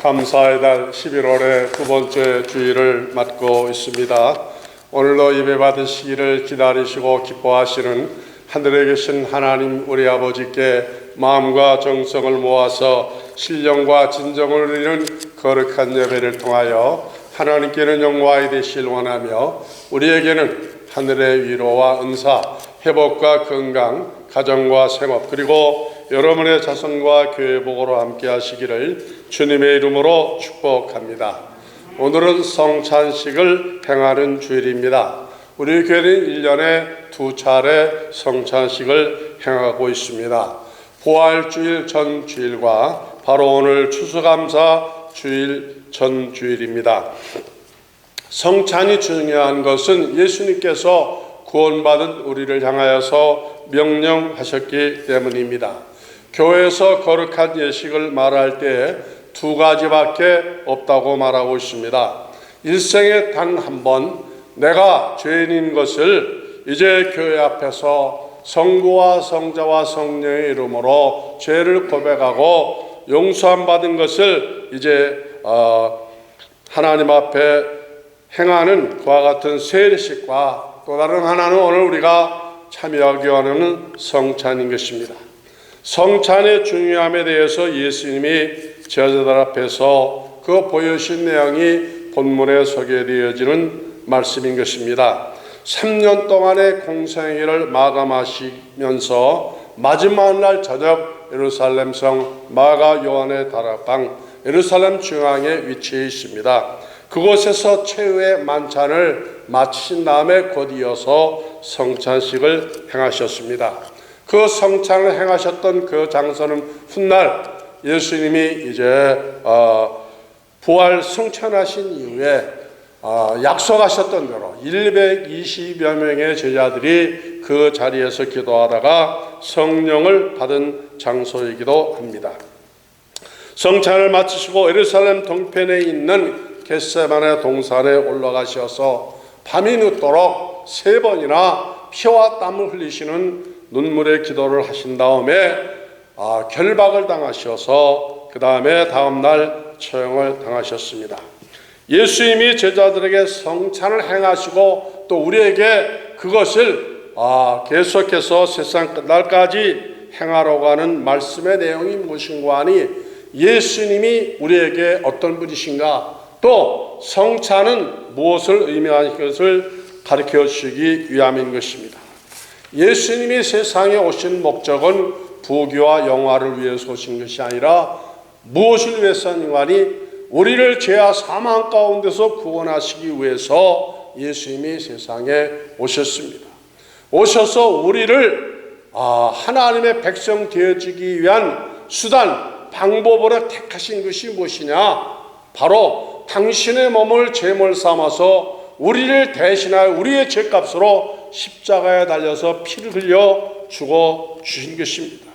감사의 달 11월의 두 번째 주일을 맞고 있습니다. 오늘도 예배 받으시기를 기다리시고 기뻐하시는 하늘에 계신 하나님 우리 아버지께 마음과 정성을 모아서 신령과 진정을 누리는 거룩한 예배를 통하여 하나님께는 영광이 되시길 원하며 우리에게는 하늘의 위로와 은사, 회복과 건강, 가정과 생업 그리고 여러분의 자손과 교회 복으로 함께 하시기를 주님의 이름으로 축복합니다. 오늘은 성찬식을 행하는 주일입니다. 우리 교회는 1년에 2차례 성찬식을 행하고 있습니다. 부활주일 전 주일과 바로 오늘 추수감사 주일 전 주일입니다. 성찬이 중요한 것은 예수님께서 구원받은 우리를 향하여서 명령하셨기 때문입니다. 교회에서 거룩한 예식을 말할 때 두 가지밖에 없다고 말하고 있습니다. 일생에 단 한 번 내가 죄인인 것을 이제 교회 앞에서 성부와 성자와 성령의 이름으로 죄를 고백하고 용서함 받은 것을 이제 하나님 앞에 행하는 그와 같은 세례식과 또 다른 하나는 오늘 우리가 참여하기 원하는 성찬인 것입니다. 성찬의 중요함에 대해서 예수님이 제자들 앞에서 그 보여주신 내용이 본문에 소개되어지는 말씀인 것입니다. 3년 동안의 공생애를 마감하시면서 마지막 날 저녁 예루살렘 성 마가 요한의 다락방 예루살렘 중앙에 위치해 있습니다. 그곳에서 최후의 만찬을 마치신 다음에 곧 이어서 성찬식을 행하셨습니다. 그 성찬을 행하셨던 그 장소는 훗날 예수님이 이제 부활 승천하신 이후에 약속하셨던 대로 120여 명의 제자들이 그 자리에서 기도하다가 성령을 받은 장소이기도 합니다. 성찬을 마치시고 예루살렘 동편에 있는 겟세마네 동산에 올라가셔서 밤이 늦도록 3번이나 피와 땀을 흘리시는 눈물의 기도를 하신 다음에 결박을 당하셔서 그 다음에 다음날 처형을 당하셨습니다. 예수님이 제자들에게 성찬을 행하시고 또 우리에게 그것을 계속해서 세상 끝날까지 행하라고 하는 말씀의 내용이 무엇인가 하니 예수님이 우리에게 어떤 분이신가 또 성찬은 무엇을 의미하는 것을 가르쳐 주시기 위함인 것입니다. 예수님이 세상에 오신 목적은 부귀와 영화를 위해서 오신 것이 아니라 무엇을 위해서인가 하니 우리를 죄와 사망 가운데서 구원하시기 위해서 예수님이 세상에 오셨습니다. 오셔서 우리를 하나님의 백성 되어지기 위한 수단, 방법으로 택하신 것이 무엇이냐? 바로 당신의 몸을 제물 삼아서 우리를 대신하여 우리의 죄값으로 십자가에 달려서 피를 흘려 죽어 주신 것입니다.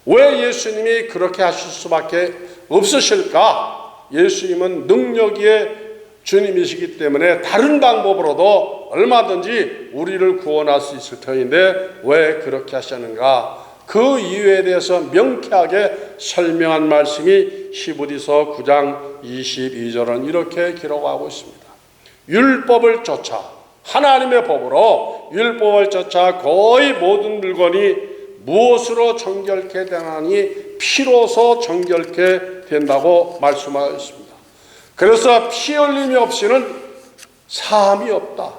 왜 예수님이 그렇게 하실 수밖에 없으실까? 예수님은 능력의 주님이시기 때문에 다른 방법으로도 얼마든지 우리를 구원할 수 있을 터인데 왜 그렇게 하셨는가? 그 이유에 대해서 명쾌하게 설명한 말씀이 히브리서 9장 22절은 이렇게 기록하고 있습니다. 율법을 쫓아 하나님의 법으로 율법을 쫓아 거의 모든 물건이 무엇으로 정결케 되나니 피로서 정결케 된다고 말씀하고 있습니다. 그래서 피 흘림이 없이는 사함이 없다.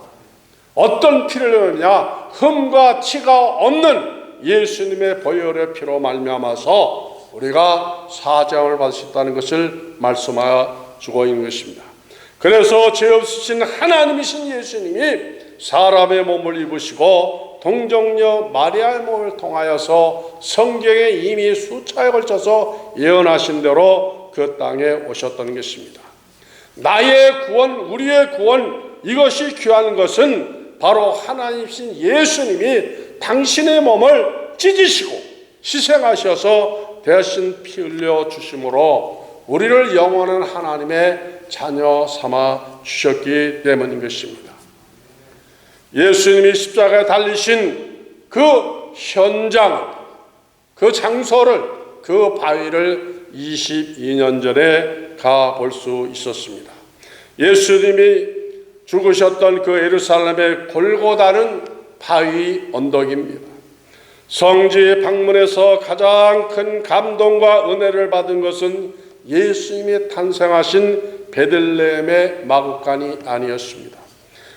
어떤 피를 흘리느냐? 흠과 티가 없는 예수님의 보혈의 피로 말미암아서 우리가 사정을 받을 수 있다는 것을 말씀하여 주고 있는 것입니다. 그래서 죄 없으신 하나님이신 예수님이 사람의 몸을 입으시고 동정녀 마리아의 몸을 통하여서 성경에 이미 수차에 걸쳐서 예언하신 대로 그 땅에 오셨던 것입니다. 나의 구원, 우리의 구원, 이것이 귀한 것은 바로 하나님이신 예수님이 당신의 몸을 찢으시고 희생하셔서 대신 피 흘려 주심으로 우리를 영원한 하나님의 자녀 삼아 주셨기 때문인 것입니다. 예수님이 십자가에 달리신 그 현장, 그 장소를, 그 바위를 22년 전에 가볼 수 있었습니다. 예수님이 죽으셨던 그 예루살렘의 골고다는 바위 언덕입니다. 성지에 방문해서 가장 큰 감동과 은혜를 받은 것은 예수님이 탄생하신 베들레헴의 마구간이 아니었습니다.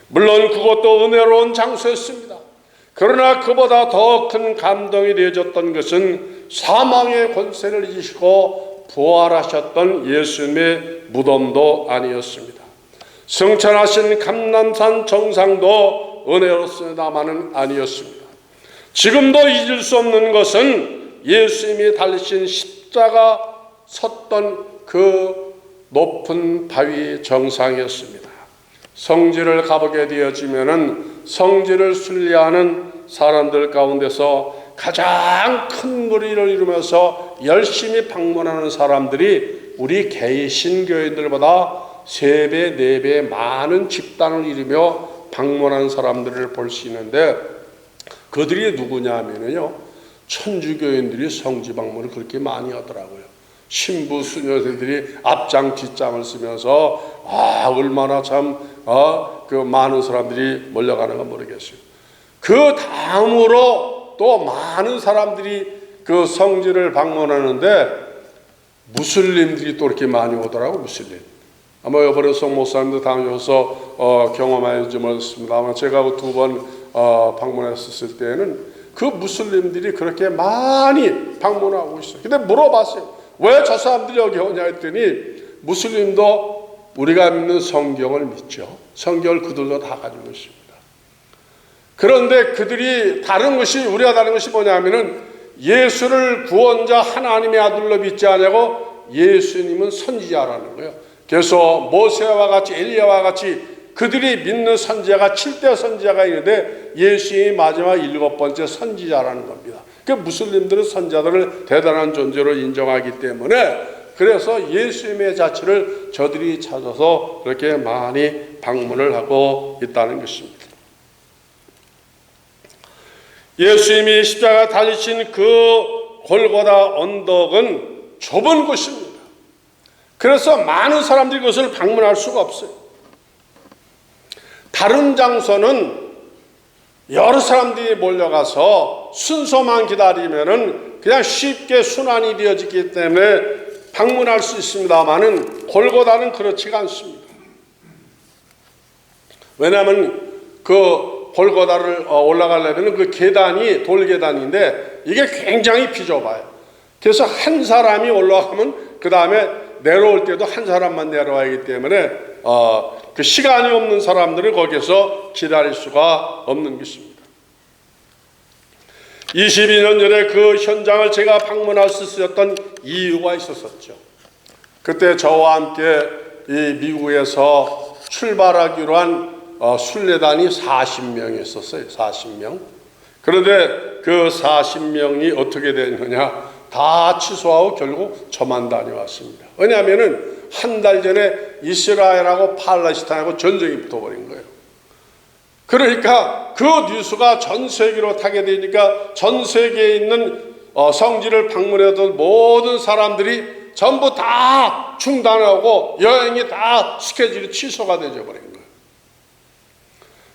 물론 그것도 은혜로운 장소였습니다. 그러나 그보다 더 큰 감동이 되어졌던 것은 사망의 권세를 이기시고 부활하셨던 예수님의 무덤도 아니었습니다. 승천하신 감람산 정상도 은혜롭습니다마는 아니었습니다. 지금도 잊을 수 없는 것은 예수님이 달리신 십자가 섰던 그 높은 바위 정상이었습니다. 성지를 가보게 되어지면은 성지를 순례하는 사람들 가운데서 가장 큰 무리를 이루면서 열심히 방문하는 사람들이 우리 개신교인들보다 3배, 4배 많은 집단을 이루며 방문하는 사람들을 볼 수 있는데, 그들이 누구냐 하면요, 천주교인들이 성지 방문을 그렇게 많이 하더라고요. 신부 수녀들이 앞장 뒷장을 쓰면서 얼마나 참 그 많은 사람들이 몰려가는가 모르겠어요. 그 다음으로 또 많은 사람들이 그 성지를 방문하는데 무슬림들이 또 이렇게 많이 오더라고요. 무슬림. 아마 이번에 송 목사님도 다녀서 경험하지 못했습니다만, 제가 2번 방문했었을 때는 그 무슬림들이 그렇게 많이 방문하고 있어요. 근데 물어봤어요. 왜 저 사람들이 여기 오냐 했더니, 무슬림도 우리가 믿는 성경을 믿죠. 성경을 그들도 다 가지고 있습니다. 그런데 그들이 우리가 다른 것이 뭐냐면은, 예수를 구원자 하나님의 아들로 믿지 않냐고, 예수님은 선지자라는 거예요. 그래서 모세와 같이 엘리야와 같이 그들이 믿는 선지자가 7대 선지자가 있는데, 예수님이 마지막 7번째 선지자라는 겁니다. 그 무슬림들은 선지자들을 대단한 존재로 인정하기 때문에, 그래서 예수님의 자취를 저들이 찾아서 그렇게 많이 방문을 하고 있다는 것입니다. 예수님이 십자가 달리신 그 골고다 언덕은 좁은 곳입니다. 그래서 많은 사람들이 그것을 방문할 수가 없어요. 다른 장소는 여러 사람들이 몰려가서 순서만 기다리면은 그냥 쉽게 순환이 되어지기 때문에 방문할 수 있습니다만은, 골고다는 그렇지가 않습니다. 왜냐하면 그 골고다를 올라가려면 그 계단이 돌계단인데 이게 굉장히 비좁아요. 그래서 한 사람이 올라가면 그 다음에 내려올 때도 한 사람만 내려와야 하기 때문에 그 시간이 없는 사람들은 거기서 기다릴 수가 없는 것입니다. 22년 전에 그 현장을 제가 방문할 수 있었던 이유가 있었죠. 그때 저와 함께 이 미국에서 출발하기로 한 순례단이 40명이 있었어요. 40명. 그런데 그 40명이 어떻게 됐느냐, 다 취소하고 결국 저만 다녀왔습니다. 왜냐하면은 한 달 전에 이스라엘하고 팔레스타인하고 전쟁이 붙어버린 거예요. 그러니까 그 뉴스가 전 세계로 타게 되니까 전 세계에 있는 성지를 방문했던 모든 사람들이 전부 다 중단하고 여행이 다 스케줄이 취소가 되어버린 거예요.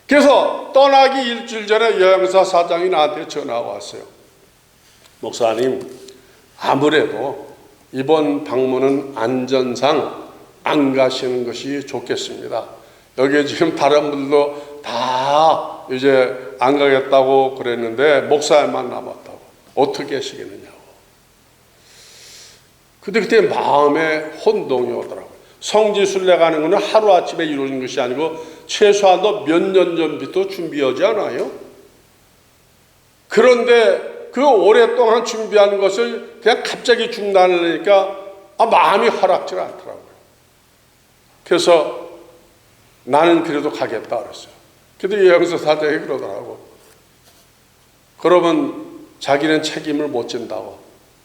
그래서 떠나기 일주일 전에 여행사 사장이 나한테 전화가 왔어요. 목사님, 아무래도 이번 방문은 안전상 안 가시는 것이 좋겠습니다. 여기 지금 다른 분들도 다 이제 안 가겠다고 그랬는데 목사님만 남았다고. 어떻게 하시겠느냐고. 근데 그때 마음에 혼동이 오더라고요. 성지 순례 가는 것은 하루아침에 이루어진 것이 아니고 최소한도 몇 년 전부터 준비하지 않아요? 그런데 그 오랫동안 준비하는 것을 그냥 갑자기 중단을 하니까 마음이 허락지 않더라고요. 그래서 나는 그래도 가겠다 그랬어요. 근데 여행사 사장이 그러더라고. 그러면 자기는 책임을 못 진다고.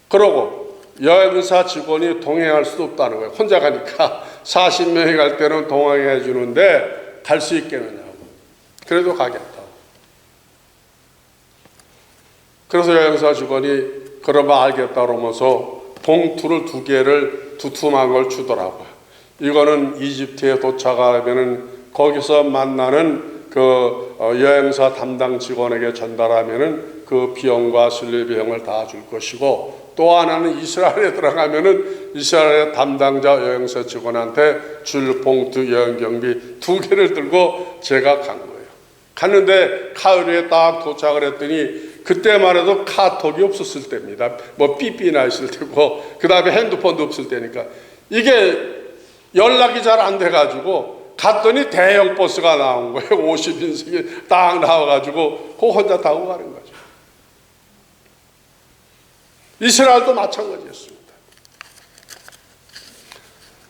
그러고 여행사 직원이 동행할 수도 없다는 거예요. 혼자 가니까 40명이 갈 때는 동행해 주는데 갈 수 있겠느냐고. 그래도 가겠다고. 그래서 여행사 직원이 그러면 알겠다 그러면서 봉투를 2개를 두툼한 걸 주더라고요. 이거는 이집트에 도착하면은 거기서 만나는 그 여행사 담당 직원에게 전달하면은 그 비용과 순례 비용을 다 줄 것이고, 또 하나는 이스라엘에 들어가면은 이스라엘 담당자 여행사 직원한테 줄 봉투 여행 경비 2개를 들고 제가 간 거예요. 갔는데 카이로에 딱 도착을 했더니 그때만 해도 카톡이 없었을 때입니다. 뭐 삐삐나 있을 때고, 그 다음에 핸드폰도 없을 때니까 이게 연락이 잘 안 돼가지고 갔더니 대형 버스가 나온 거예요. 50인승이 딱 나와가지고 그 혼자 타고 가는 거죠. 이스라엘도 마찬가지였습니다.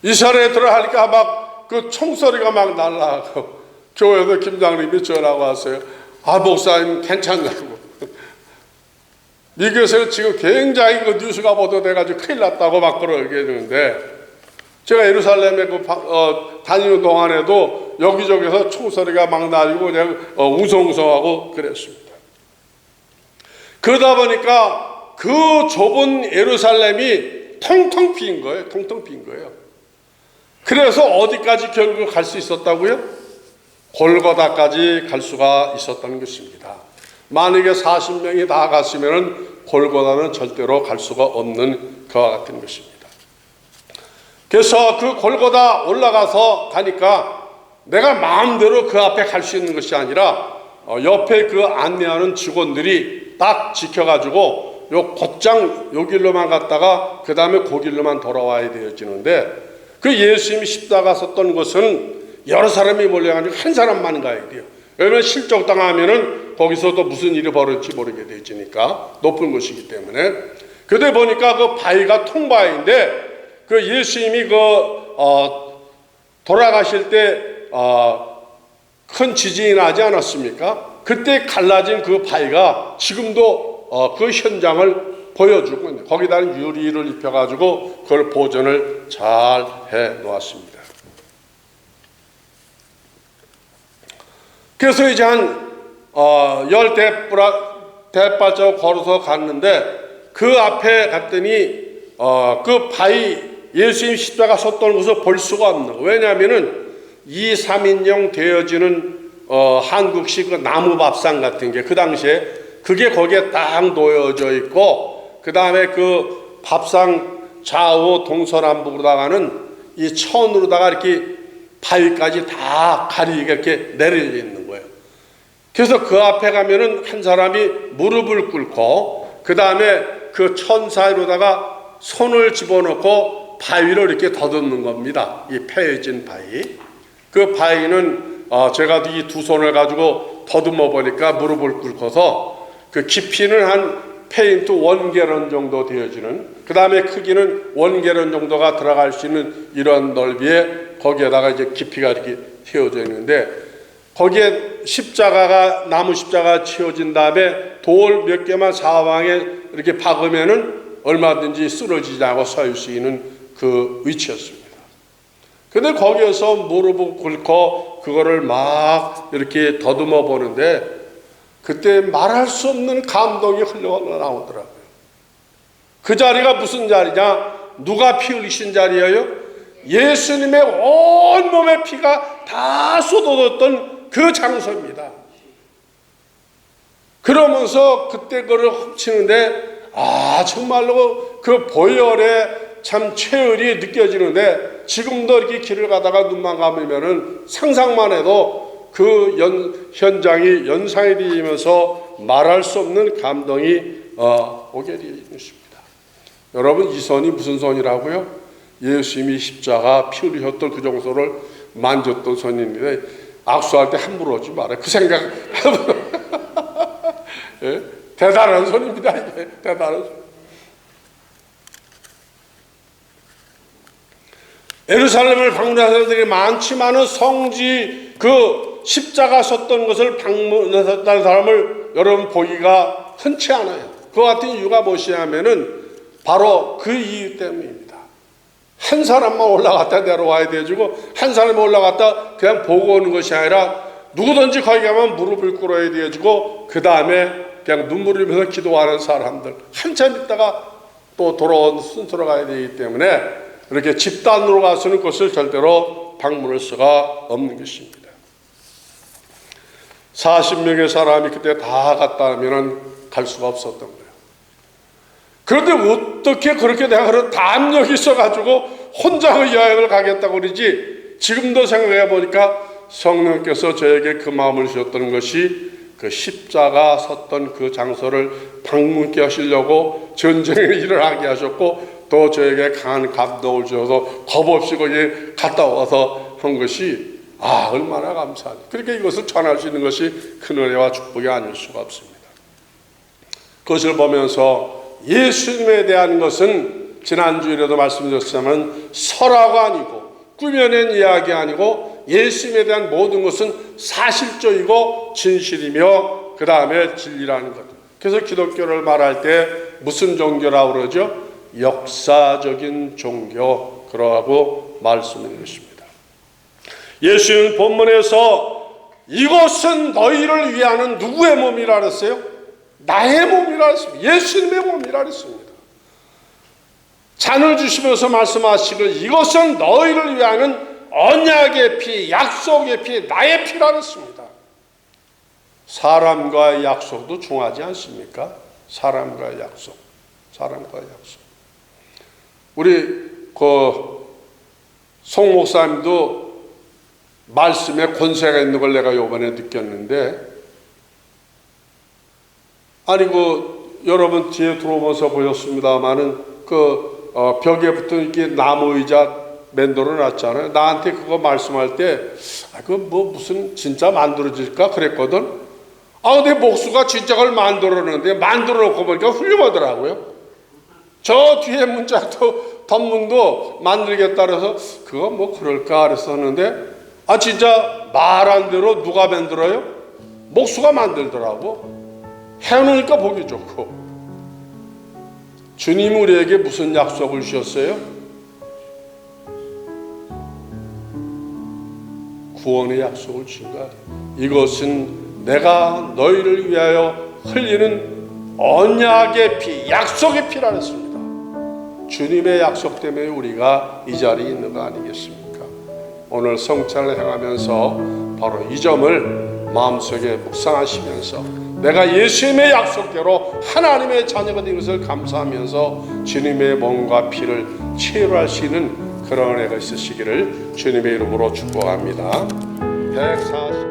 이스라엘에 들어가니까 막 그 총소리가 막 날라가고, 교회에서 김장님이 전화가 왔어요. 아, 목사님 괜찮냐고. 미국에서 지금 굉장히 그 뉴스가 보도돼가지고 큰일 났다고 막 그러게 되는데, 제가 예루살렘에 다니는 동안에도 여기저기서 총소리가 막 나고 그냥 웅성웅성하고 그랬습니다. 그러다 보니까 그 좁은 예루살렘이 텅텅 빈 거예요. 텅텅 빈 거예요. 그래서 어디까지 결국 갈 수 있었다고요? 골고다까지 갈 수가 있었다는 것입니다. 만약에 40명이 다 갔으면 골고다는 절대로 갈 수가 없는 그와 같은 것입니다. 그래서 그 골고다 올라가서 가니까 내가 마음대로 그 앞에 갈 수 있는 것이 아니라 옆에 그 안내하는 직원들이 딱 지켜가지고 요 곧장 요 길로만 갔다가 그 다음에 그 길로만 돌아와야 되어지는데, 그 예수님이 십자가 섰던 곳은 여러 사람이 몰려가지고 한 사람만 가야 돼요. 왜냐하면 실족당하면은 거기서도 무슨 일이 벌어질지 모르게 되지니까, 높은 곳이기 때문에. 그때 보니까 그 바위가 통바위인데, 그 예수님이 돌아가실 때 큰 지진이 나지 않았습니까? 그때 갈라진 그 바위가 지금도 그 현장을 보여주고 있는, 거기다는 유리를 입혀가지고 그걸 보존을 잘 해 놓았습니다. 그래서 이제 한 10대발자국 걸어서 갔는데, 그 앞에 갔더니 그 바위, 예수님 십자가 섰던 곳을 볼 수가 없는 거예요. 왜냐하면은 2, 3인용 되어지는 한국식 그 나무 밥상 같은 게 그 당시에 그게 거기에 딱 놓여져 있고, 그 다음에 그 밥상 좌우 동서남북으로다가는 이 천으로다가 이렇게 바위까지 다 가리게 이렇게 내려져 있는 거예요. 그래서 그 앞에 가면은 한 사람이 무릎을 꿇고, 그 다음에 그 천 사이로다가 손을 집어넣고 바위를 이렇게 더듬는 겁니다. 이 패여진 바위. 그 바위는 제가 이 2손을 가지고 더듬어 보니까 무릎을 꿇고서 그 깊이는 한 페인트 1갤런 정도 되어지는, 그 다음에 크기는 1갤런 정도가 들어갈 수 있는 이런 넓이에, 거기에다가 이제 깊이가 이렇게 휘어져 있는데, 거기에 십자가가, 나무 십자가가 치워진 다음에 돌 몇 개만 사방에 이렇게 박으면은 얼마든지 쓰러지지 않고 설 수 있는 그 위치였습니다. 근데 거기에서 무릎을 꿇고 그거를 막 이렇게 더듬어 보는데, 그때 말할 수 없는 감동이 흘러나오더라고요. 그 자리가 무슨 자리냐? 누가 피 흘리신 자리예요? 예수님의 온몸의 피가 다 쏟아졌던 그 장소입니다. 그러면서 그때 그걸 훔치는데, 정말로 그 보혈에 참 최열이 느껴지는데, 지금도 이렇게 길을 가다가 눈만 감으면은 상상만 해도 그 현장이 연상이 되면서 말할 수 없는 감동이 오게 되어 있습니다. 여러분, 이 손이 무슨 손이라고요? 예수님이 십자가 피 흘리셨던 그 정도를 만졌던 손인데, 악수할 때 함부로 하지 말아요. 그 생각. 예? 대단한 손입니다. 이게 대단한 손. 예루살렘을 방문한 사람들이 많지만은 성지 그 십자가 섰던 것을 방문했다는 사람을 여러분 보기가 흔치 않아요. 그 같은 이유가 무엇이냐면은 바로 그 이유 때문입니다. 한 사람만 올라갔다 내려와야 되고, 한 사람이 올라갔다 그냥 보고 오는 것이 아니라 누구든지 거기 가면 무릎을 꿇어야 되고, 그 다음에 그냥 눈물을 흘리면서 기도하는 사람들, 한참 있다가 또 돌아온 순서로 가야 되기 때문에 이렇게 집단으로 가서는 그것을 절대로 방문할 수가 없는 것입니다. 40명의 사람이 그때 다 갔다 하면 갈 수가 없었던 거예요. 그런데 어떻게 그렇게 내가 그런 담력이 있어가지고 혼자의 여행을 가겠다고 그러지? 지금도 생각해 보니까 성령께서 저에게 그 마음을 주셨던 것이 그 십자가 섰던 그 장소를 방문케 하시려고 전쟁에 일어나게 하셨고 또 저에게 강한 감동을 주셔서 겁 없이 거기에 갔다 와서 한 것이 얼마나 감사하니. 그렇게 이것을 전할 수 있는 것이 큰 은혜와 축복이 아닐 수가 없습니다. 그것을 보면서 예수님에 대한 것은 지난주에도 말씀드렸지만 설화가 아니고 꾸며낸 이야기 아니고 예수님에 대한 모든 것은 사실적이고 진실이며 그 다음에 진리라는 것. 그래서 기독교를 말할 때 무슨 종교라고 그러죠? 역사적인 종교, 그러고 말씀드린 것입니다. 예수는 본문에서 이것은 너희를 위하는 누구의 몸이라 그랬어요? 나의 몸이라 했습니다. 예수님의 몸이라 했습니다. 잔을 주시면서 말씀하시고 이것은 너희를 위하는 언약의 피, 약속의 피, 나의 피라 했습니다. 사람과의 약속도 중하지 않습니까? 사람과의 약속. 우리 송 목사님도 말씀에 권세가 있는 걸 내가 요번에 느꼈는데, 여러분 뒤에 들어오면서 보셨습니다마는 벽에 붙은 이렇게 나무 의자 만들어 놨잖아요. 나한테 그거 말씀할 때, 무슨 진짜 만들어질까? 그랬거든. 내 목수가 진짜 그걸 만들었는데, 만들어 놓고 보니까 훌륭하더라고요. 저 뒤에 문짝도, 덧문도 만들겠다 그래서, 그거 그럴까? 그래서 하는데, 진짜 말한 대로 누가 만들어요? 목수가 만들더라고. 해놓으니까 보기 좋고. 주님 우리에게 무슨 약속을 주셨어요? 구원의 약속을 주신 거야. 이것은 내가 너희를 위하여 흘리는 언약의 피, 약속의 피라 했습니다. 주님의 약속 때문에 우리가 이 자리에 있는 거 아니겠습니까? 오늘 성찬을 행하면서 바로 이 점을 마음속에 묵상하시면서 내가 예수님의 약속대로 하나님의 자녀가 된 것을 감사하면서 주님의 몸과 피를 체류할 수 있는 그런 은혜가 있으시기를 주님의 이름으로 축복합니다. 140